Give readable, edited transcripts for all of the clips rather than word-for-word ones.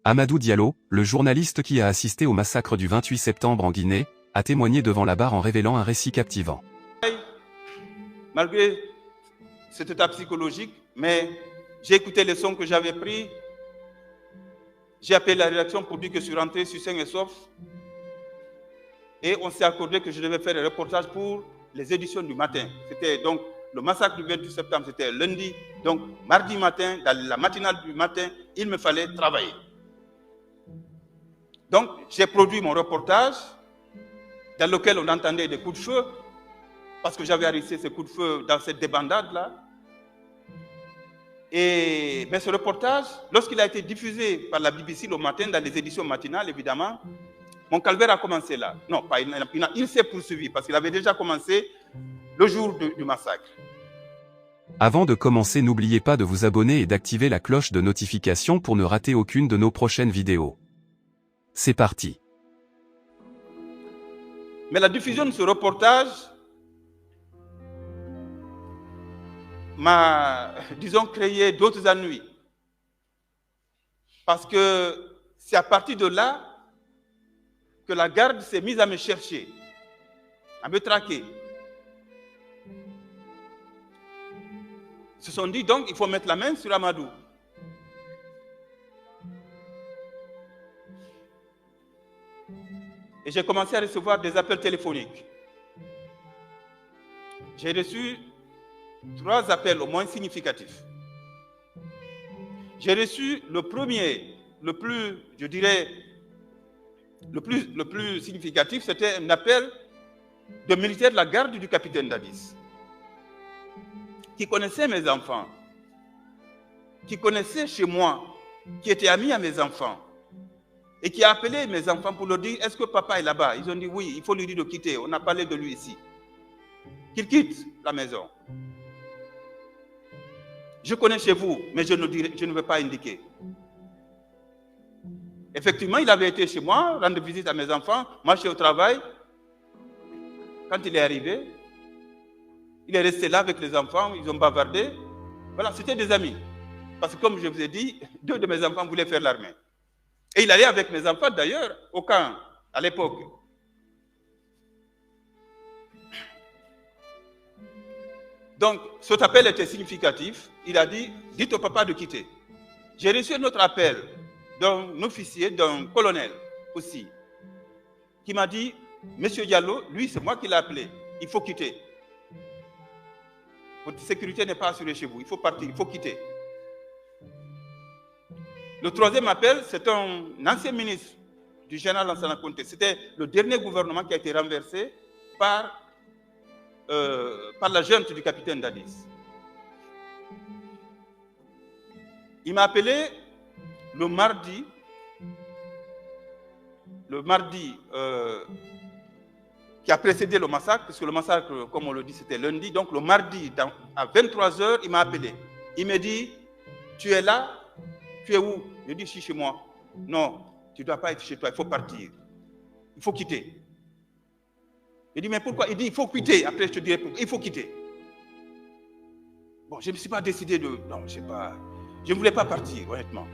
Amadou Diallo, le journaliste qui a assisté au massacre du 28 septembre en Guinée, a témoigné devant la barre en révélant un récit captivant. Malgré cet état psychologique, mais j'ai écouté les sons que j'avais pris. J'ai appelé la rédaction pour dire que je suis rentré sur sain et sauf. Et on s'est accordé que je devais faire un reportage pour les éditions du matin. C'était donc le massacre du 28 septembre, c'était lundi. Donc mardi matin, dans la matinale du matin, il me fallait travailler. Donc j'ai produit mon reportage dans lequel on entendait des coups de feu, parce que j'avais arrêté ces coups de feu dans cette débandade-là. Mais ce reportage, lorsqu'il a été diffusé par la BBC le matin dans les éditions matinales, évidemment, mon calvaire a commencé là. Non, pas, il s'est poursuivi parce qu'il avait déjà commencé le jour du massacre. Avant de commencer, n'oubliez pas de vous abonner et d'activer la cloche de notification pour ne rater aucune de nos prochaines vidéos. C'est parti. Mais la diffusion de ce reportage m'a, disons, créé d'autres ennuis. Parce que c'est à partir de là que la garde s'est mise à me chercher, à me traquer. Ils se sont dit, donc, il faut mettre la main sur Amadou. Et j'ai commencé à recevoir des appels téléphoniques. J'ai reçu 3 appels au moins significatifs. J'ai reçu le premier, le plus, je dirais, le plus significatif, c'était un appel de militaire de la garde du capitaine Dadis, qui connaissait mes enfants, qui connaissait chez moi, qui était ami à mes enfants, et qui a appelé mes enfants pour leur dire, est-ce que papa est là-bas? Ils ont dit oui, il faut lui dire de quitter, on a parlé de lui ici. Qu'il quitte la maison. Je connais chez vous, mais je ne veux pas indiquer. Effectivement, il avait été chez moi, rendre visite à mes enfants, moi je suis au travail. Quand il est arrivé, il est resté là avec les enfants, ils ont bavardé. Voilà, c'était des amis. Parce que comme je vous ai dit, 2 de mes enfants voulaient faire l'armée. Et il allait avec mes enfants d'ailleurs au camp à l'époque. Donc, cet appel était significatif. Il a dit, dites au papa de quitter. J'ai reçu un autre appel d'un officier, d'un colonel aussi, qui m'a dit, Monsieur Diallo, lui, c'est moi qui l'ai appelé. Il faut quitter. Votre sécurité n'est pas assurée chez vous. Il faut partir, il faut quitter. Le 3e appel, c'est un ancien ministre du général Lansana Conté. C'était le dernier gouvernement qui a été renversé par la junte du capitaine Dadis. Il m'a appelé le mardi qui a précédé le massacre, parce que le massacre, comme on le dit, c'était lundi. Donc le mardi, à 23h, il m'a appelé. Il me dit, tu es là? Tu es où? Je dis, je suis chez moi. Non, tu ne dois pas être chez toi, il faut partir. Il faut quitter. Il dit, mais pourquoi? Il dit, il faut quitter. Après, je te dirai pourquoi. Il faut quitter. Bon, je ne me suis pas décidé de... Non, je ne sais pas. Je ne voulais pas partir, honnêtement.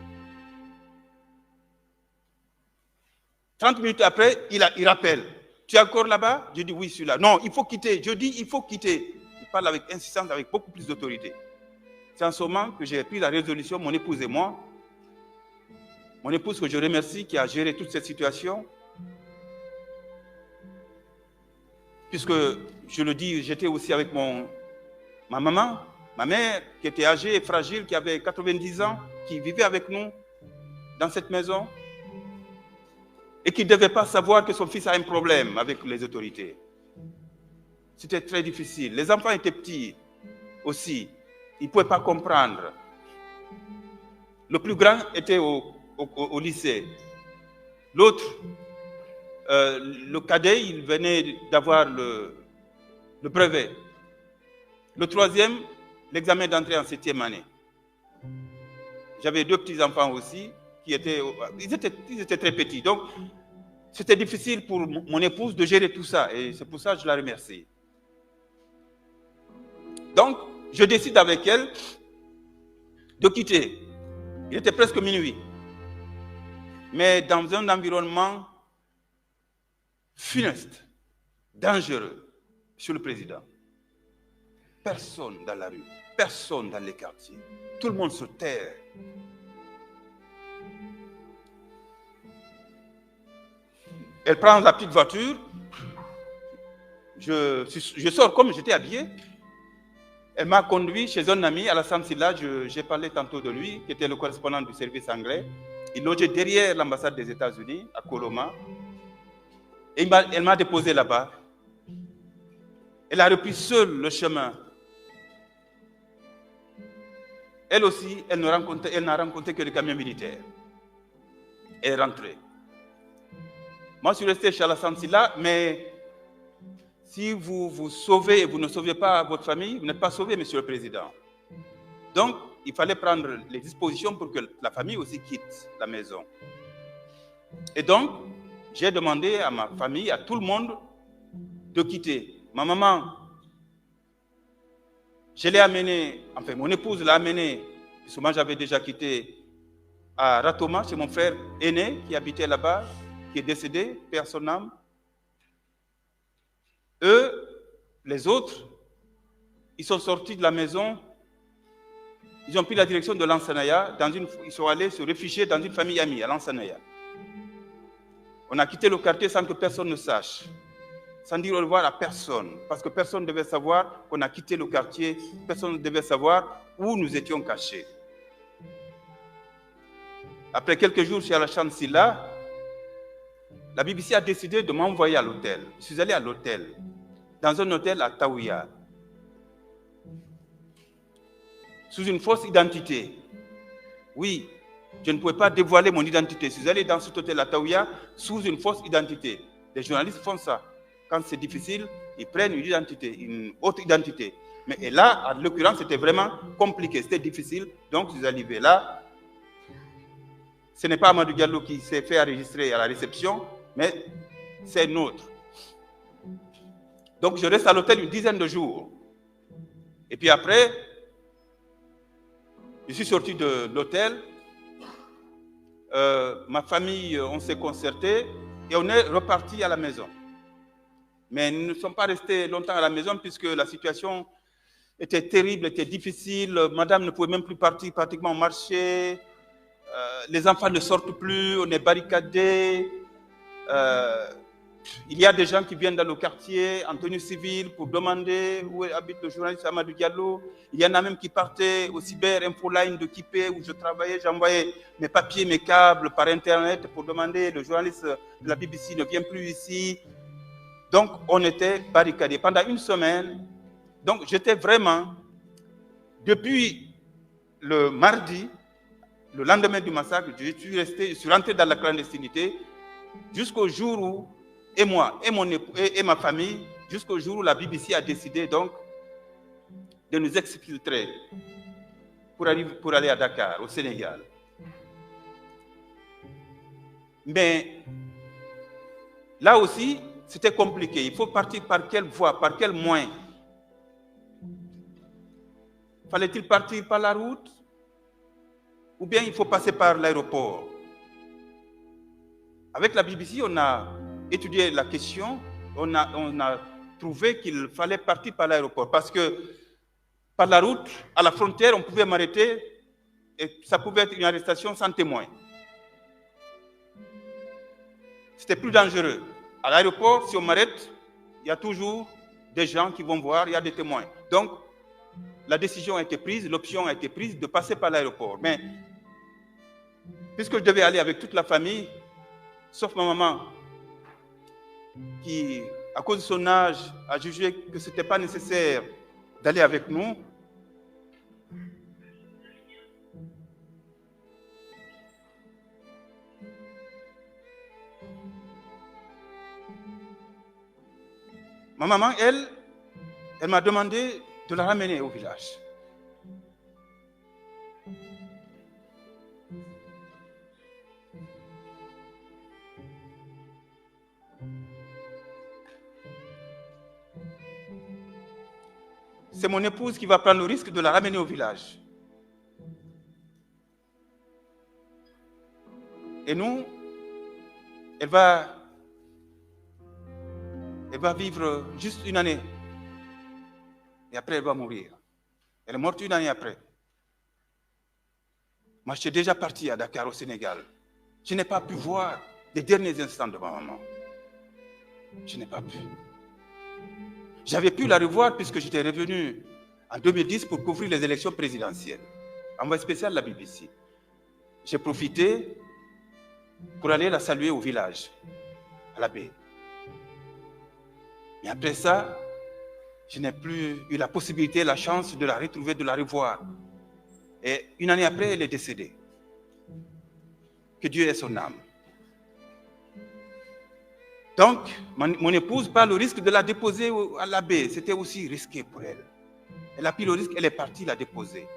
30 minutes après, il rappelle. Tu es encore là-bas? Je dis, oui, je suis là. Non, il faut quitter. Je dis, il faut quitter. Il parle avec insistance, avec beaucoup plus d'autorité. C'est en ce moment que j'ai pris la résolution, mon épouse et moi. Mon épouse que je remercie, qui a géré toute cette situation. Puisque, je le dis, j'étais aussi avec ma maman, ma mère, qui était âgée et fragile, qui avait 90 ans, qui vivait avec nous dans cette maison et qui ne devait pas savoir que son fils a un problème avec les autorités. C'était très difficile. Les enfants étaient petits aussi. Ils ne pouvaient pas comprendre. Le plus grand était au lycée. L'autre, le cadet, il venait d'avoir le brevet. Le 3e, l'examen d'entrée en 7e année. J'avais 2 petits-enfants aussi, ils étaient très petits. Donc, c'était difficile pour mon épouse de gérer tout ça. Et c'est pour ça que je la remercie. Donc, je décide avec elle de quitter. Il était presque minuit. mais dans un environnement funeste, dangereux. Monsieur le Président, personne dans la rue, personne dans les quartiers, tout le monde se terre. Elle prend la petite voiture, je sors comme j'étais habillé. Elle m'a conduit chez un ami, Alassane Silla, j'ai parlé tantôt de lui, qui était le correspondant du service anglais. Il logeait derrière l'ambassade des États-Unis, à Coloma. Et elle m'a déposé là-bas. Elle a repris seule le chemin. Elle aussi, elle n'a rencontré que des camions militaires. Elle est rentrée. Moi, je suis resté chez Alassane Silla, mais si vous vous sauvez et vous ne sauvez pas votre famille, vous n'êtes pas sauvé, Monsieur le Président. Donc, il fallait prendre les dispositions pour que la famille aussi quitte la maison. Et donc, j'ai demandé à ma famille, à tout le monde, de quitter. Ma maman, je l'ai amenée, enfin mon épouse l'a amenée, puisque moi j'avais déjà quitté, à Ratoma, chez mon frère aîné qui habitait là-bas, qui est décédé, père son âme. Eux, les autres, ils sont sortis de la maison, ils ont pris la direction de Lansanaya, ils sont allés se réfugier dans une famille amie à Lansanaya. On a quitté le quartier sans que personne ne sache, sans dire au revoir à personne, parce que personne ne devait savoir qu'on a quitté le quartier, personne ne devait savoir où nous étions cachés. Après quelques jours chez Alassane Silla, la BBC a décidé de m'envoyer à l'hôtel. Je suis allé à l'hôtel, dans un hôtel à Taouya, sous une fausse identité. Oui, je ne pouvais pas dévoiler mon identité. Je suis allé dans cet hôtel à Taouya sous une fausse identité. Les journalistes font ça. Quand c'est difficile, ils prennent une identité, une autre identité. Mais là, en l'occurrence, c'était vraiment compliqué, c'était difficile. Donc, je suis arrivé là. Ce n'est pas Amadou Diallo qui s'est fait enregistrer à la réception, mais c'est un autre. Donc, je reste à l'hôtel une dizaine de jours. Et puis après, je suis sorti de l'hôtel. Ma famille, on s'est concerté et on est reparti à la maison. Mais nous ne sommes pas restés longtemps à la maison puisque la situation était terrible, était difficile. Madame ne pouvait même plus partir pratiquement au marché. Les enfants ne sortent plus, on est barricadés. Il y a des gens qui viennent dans le quartier en tenue civile pour demander où habite le journaliste Amadou Diallo. Il y en a même qui partaient au cyber infoline de Kipé où je travaillais. J'envoyais mes papiers, mes câbles par Internet pour demander le journaliste de la BBC ne vient plus ici. Donc, on était barricadés pendant une semaine. Donc, j'étais vraiment, depuis le mardi, le lendemain du massacre, je suis rentré dans la clandestinité jusqu'au jour où, et moi, et mon époux, et ma famille, jusqu'au jour où la BBC a décidé donc de nous exfiltrer pour aller à Dakar, au Sénégal. Mais là aussi, c'était compliqué. Il faut partir par quelle voie, par quel moyen? Fallait-il partir par la route? Ou bien il faut passer par l'aéroport? Avec la BBC, on a étudié la question, on a trouvé qu'il fallait partir par l'aéroport parce que par la route, à la frontière, on pouvait m'arrêter et ça pouvait être une arrestation sans témoin. C'était plus dangereux. À l'aéroport, si on m'arrête, il y a toujours des gens qui vont voir, il y a des témoins. Donc, la décision a été prise, l'option a été prise de passer par l'aéroport. Mais, puisque je devais aller avec toute la famille, sauf ma maman, qui, à cause de son âge, a jugé que ce n'était pas nécessaire d'aller avec nous. Ma maman, elle m'a demandé de la ramener au village. C'est mon épouse qui va prendre le risque de la ramener au village. Et nous, elle va vivre juste une année. Et après, elle va mourir. Elle est morte une année après. Moi, j'étais déjà parti à Dakar, au Sénégal. Je n'ai pas pu voir les derniers instants de ma maman. Je n'ai pas pu. J'avais pu la revoir puisque j'étais revenu en 2010 pour couvrir les élections présidentielles. Envoyé spécial de la BBC. J'ai profité pour aller la saluer au village, à la baie. Mais après ça, je n'ai plus eu la possibilité, la chance de la retrouver, de la revoir. Et une année après, elle est décédée. Que Dieu ait son âme. Donc, mon épouse, par le risque de la déposer à la baie, c'était aussi risqué pour elle. Elle a pris le risque, elle est partie la déposer.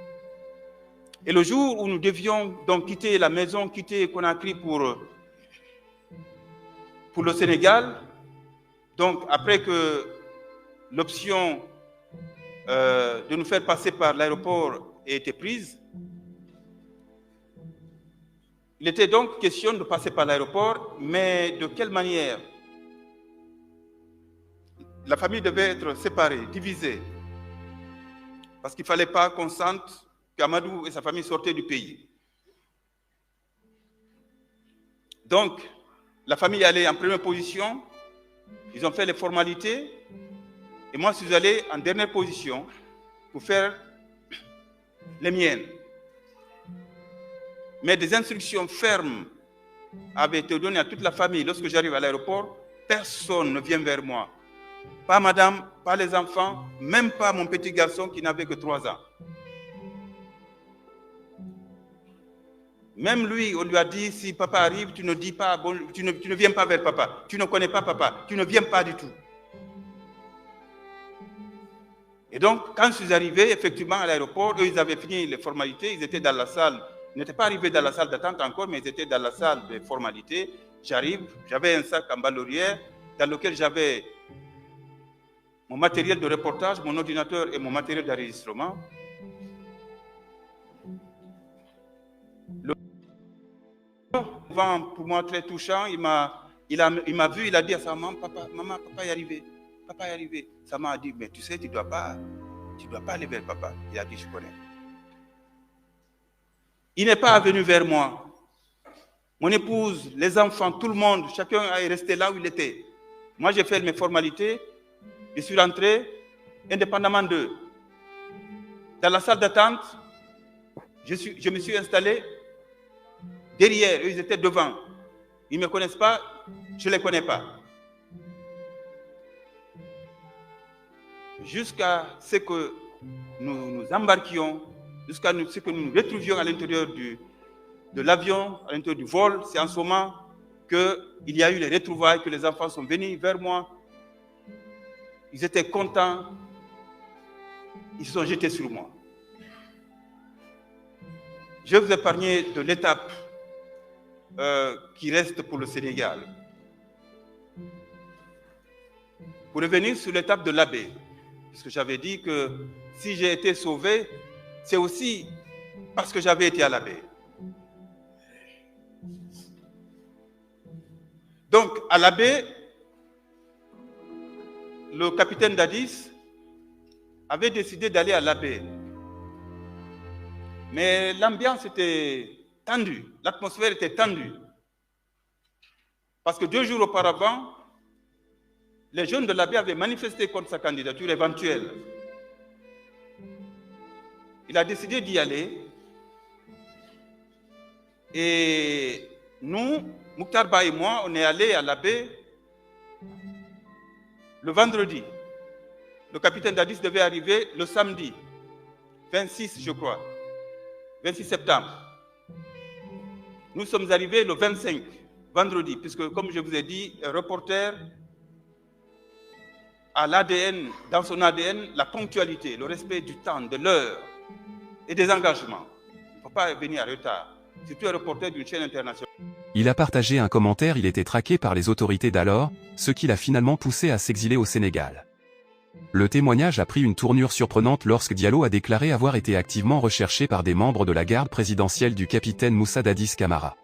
Et le jour où nous devions donc quitter la maison, quitter Conakry pour le Sénégal, donc après que l'option de nous faire passer par l'aéroport ait été prise, il était donc question de passer par l'aéroport, mais de quelle manière? La famille devait être séparée, divisée, parce qu'il ne fallait pas qu'on sente qu'Amadou et sa famille sortaient du pays. Donc, la famille allait en première position, ils ont fait les formalités, et moi je suis allé en dernière position pour faire les miennes. Mais des instructions fermes avaient été données à toute la famille. Lorsque j'arrive à l'aéroport, personne ne vient vers moi. Pas madame, pas les enfants, même pas mon petit garçon qui n'avait que 3 ans. Même lui, on lui a dit, si papa arrive, tu ne dis pas, bon, tu ne viens pas vers papa. Tu ne connais pas papa, tu ne viens pas du tout. Et donc, quand je suis arrivé, effectivement, à l'aéroport, eux, ils avaient fini les formalités, ils étaient dans la salle. Ils n'étaient pas arrivés dans la salle d'attente encore, mais ils étaient dans la salle des formalités. J'arrive, j'avais un sac en bandolière dans lequel j'avais mon matériel de reportage, mon ordinateur et mon matériel d'enregistrement. Le vent, pour moi, très touchant, il m'a vu, il a dit à sa maman, maman, papa est arrivé. Papa est arrivé. Sa maman a dit, mais tu sais, tu ne dois pas aller vers papa. Il a dit, je connais. Il n'est pas venu vers moi. Mon épouse, les enfants, tout le monde, chacun est resté là où il était. Moi, j'ai fait mes formalités. Je suis rentré indépendamment d'eux. Dans la salle d'attente, je me suis installé derrière. Eux, ils étaient devant. Ils ne me connaissent pas, je ne les connais pas. Jusqu'à ce que nous nous embarquions, jusqu'à ce que nous nous retrouvions à l'intérieur de l'avion, à l'intérieur du vol, c'est en ce moment qu'il y a eu les retrouvailles, que les enfants sont venus vers moi. Ils étaient contents, ils se sont jetés sur moi. Je vais vous épargner de l'étape qui reste pour le Sénégal. Pour revenir sur l'étape de l'abbé, parce que j'avais dit que si j'ai été sauvé, c'est aussi parce que j'avais été à la baie. Donc, à la baie, le capitaine Dadis avait décidé d'aller à la baie. Mais l'ambiance était tendue, l'atmosphère était tendue. Parce que 2 jours auparavant, les jeunes de la baie avaient manifesté contre sa candidature éventuelle. Il a décidé d'y aller. Et nous, Mouktar Ba et moi, on est allés à la baie le vendredi. Le capitaine Dadis devait arriver le samedi, 26, je crois, 26 septembre. Nous sommes arrivés le 25, vendredi, puisque, comme je vous ai dit, un reporter a l'ADN, dans son ADN, la ponctualité, le respect du temps, de l'heure et des engagements. Il ne faut pas venir en retard. Surtout un reporter d'une chaîne internationale. Il a partagé un commentaire, il était traqué par les autorités d'alors, ce qui l'a finalement poussé à s'exiler au Sénégal. Le témoignage a pris une tournure surprenante lorsque Diallo a déclaré avoir été activement recherché par des membres de la garde présidentielle du capitaine Moussa Dadis Camara.